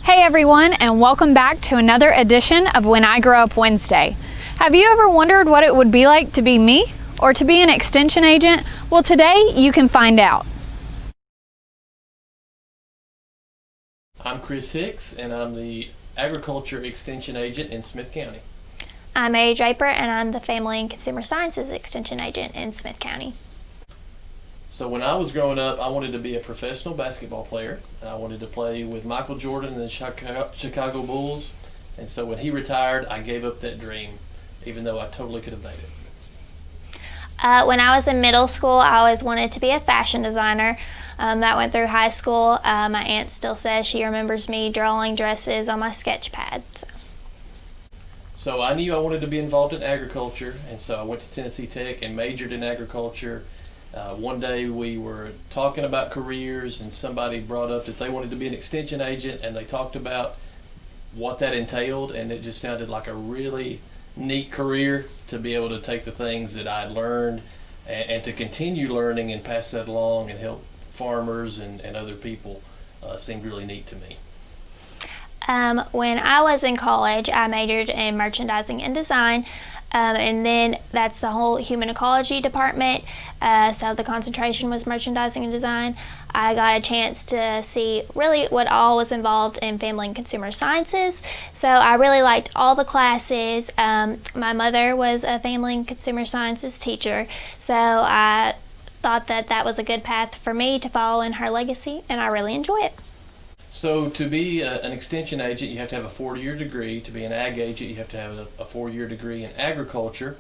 Hey everyone, and welcome back to another edition of When I Grow Up Wednesday. Have you ever wondered what it would be like to be me or to be an extension agent? Well, today you can find out. I'm Chris Hicks, and I'm the Agriculture Extension Agent in Smith County. I'm Mary Draper, and I'm the Family and Consumer Sciences Extension Agent in Smith County. So when I was growing up, I wanted to be a professional basketball player. I wanted to play with Michael Jordan and the Chicago Bulls. And so when he retired, I gave up that dream, even though I totally could have made it. When I was in middle school, I always wanted to be a fashion designer. That went through high school. My aunt still says she remembers me drawing dresses on my sketch pad. So I knew I wanted to be involved in agriculture, and so I went to Tennessee Tech and majored in agriculture. One day we were talking about careers, and somebody brought up that they wanted to be an extension agent, and they talked about what that entailed, and it just sounded like a really neat career to be able to take the things that I'd learned and to continue learning and pass that along and help farmers and other people. Seemed really neat to me. When I was in college, I majored in merchandising and design. And then that's the whole human ecology department. So the concentration was merchandising and design. I got a chance to see really what all was involved in family and consumer sciences. So I really liked all the classes. My mother was a family and consumer sciences teacher. So I thought that that was a good path for me to follow in her legacy, and I really enjoy it. So to be an extension agent, you have to have a 4-year degree. To be an ag agent, you have to have a 4-year degree in agriculture.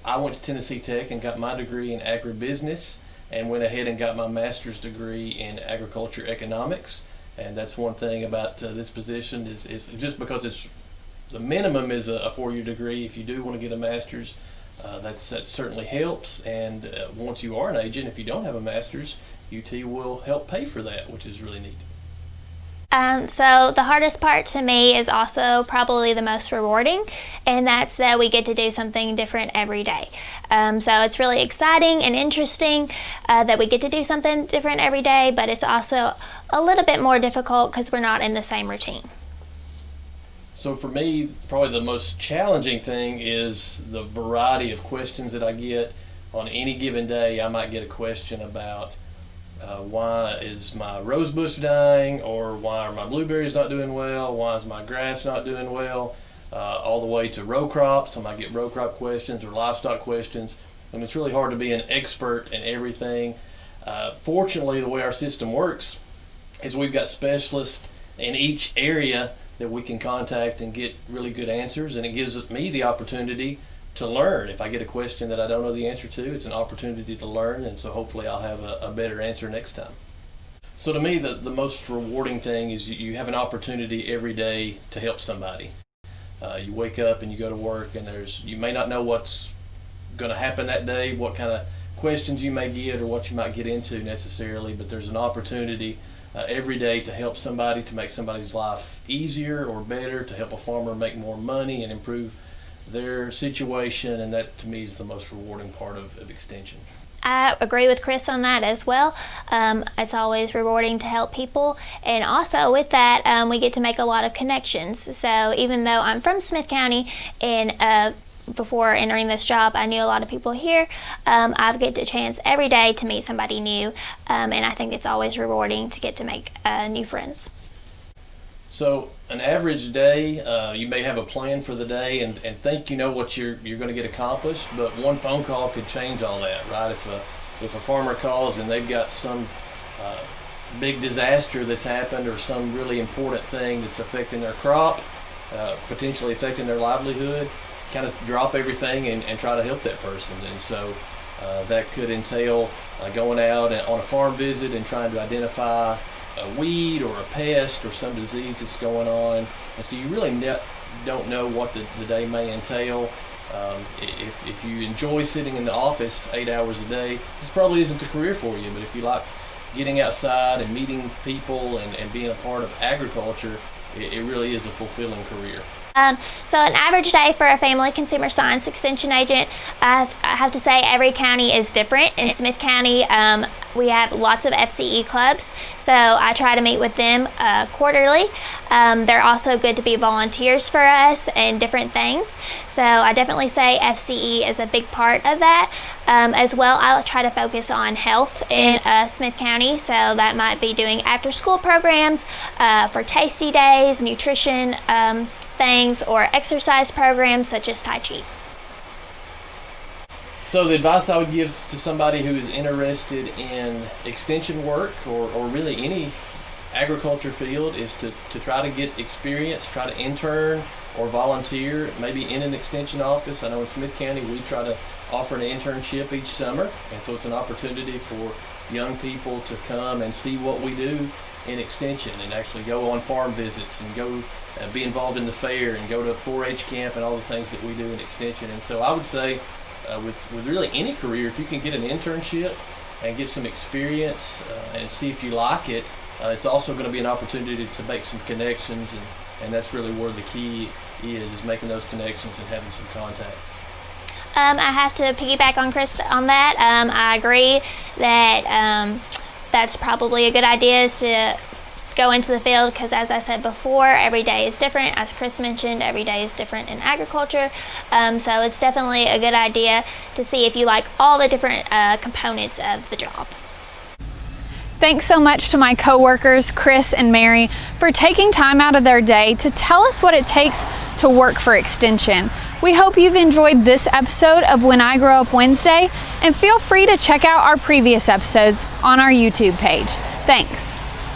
I went to Tennessee Tech and got my degree in agribusiness and went ahead and got my master's degree in agriculture economics. And that's one thing about this position is just because it's the minimum is a 4-year degree. If you do want to get a master's, that certainly helps. And once you are an agent, if you don't have a master's, UT will help pay for that, which is really neat. So the hardest part to me is also probably the most rewarding, and that's that we get to do something different every day. So it's really exciting and interesting that we get to do something different every day, but it's also a little bit more difficult because we're not in the same routine. So for me, probably the most challenging thing is the variety of questions that I get. On any given day, I might get a question about why is my rose bush dying, or why are my blueberries not doing well, why is my grass not doing well, all the way to row crops. I might get row crop questions or livestock questions, and it's really hard to be an expert in everything. Fortunately, the way our system works is we've got specialists in each area that we can contact and get really good answers, and it gives me the opportunity to learn. If I get a question that I don't know the answer to, it's an opportunity to learn, and so hopefully I'll have a better answer next time. So to me, the most rewarding thing is you have an opportunity every day to help somebody. You wake up and you go to work, and you may not know what's going to happen that day, what kind of questions you may get or what you might get into necessarily, but there's an opportunity every day to help somebody, to make somebody's life easier or better, to help a farmer make more money and improve their situation, and that to me is the most rewarding part of extension. I agree with Chris on that as well. It's always rewarding to help people, and also with that we get to make a lot of connections. So even though I'm from Smith County, and before entering this job I knew a lot of people here, I get the chance every day to meet somebody new, and I think it's always rewarding to get to make new friends. So an average day, you may have a plan for the day and think you know what you're going to get accomplished, but one phone call could change all that, right? If a farmer calls and they've got some big disaster that's happened, or some really important thing that's affecting their crop, potentially affecting their livelihood, kind of drop everything and try to help that person. And so that could entail going out on a farm visit and trying to identify a weed or a pest or some disease that's going on, and so you really don't know what the day may entail. If you enjoy sitting in the office 8 hours a day, this probably isn't the career for you, but if you like getting outside and meeting people and being a part of agriculture, it really is a fulfilling career. So an average day for a family consumer science extension agent, I have to say every county is different. In Smith County, we have lots of FCE clubs, so I try to meet with them quarterly. They're also good to be volunteers for us and different things. So I definitely say FCE is a big part of that. As well, I try to focus on health in Smith County, so that might be doing after school programs for tasty days, nutrition things, or exercise programs such as Tai Chi. So the advice I would give to somebody who is interested in extension work or really any agriculture field is to try to get experience, try to intern or volunteer, maybe in an extension office. I know in Smith County we try to offer an internship each summer, and so it's an opportunity for young people to come and see what we do in extension and actually go on farm visits and go be involved in the fair and go to 4-H camp and all the things that we do in extension. And so I would say with really any career, if you can get an internship and get some experience and see if you like it, it's also going to be an opportunity to make some connections, and that's really where the key is making those connections and having some contacts. I have to piggyback on Chris on that. I agree that that's probably a good idea, is to go into the field, because as I said before, every day is different. As Chris mentioned, every day is different in agriculture. So it's definitely a good idea to see if you like all the different components of the job. Thanks so much to my coworkers, Chris and Mary, for taking time out of their day to tell us what it takes to work for Extension. We hope you've enjoyed this episode of When I Grow Up Wednesday, and feel free to check out our previous episodes on our YouTube page. Thanks.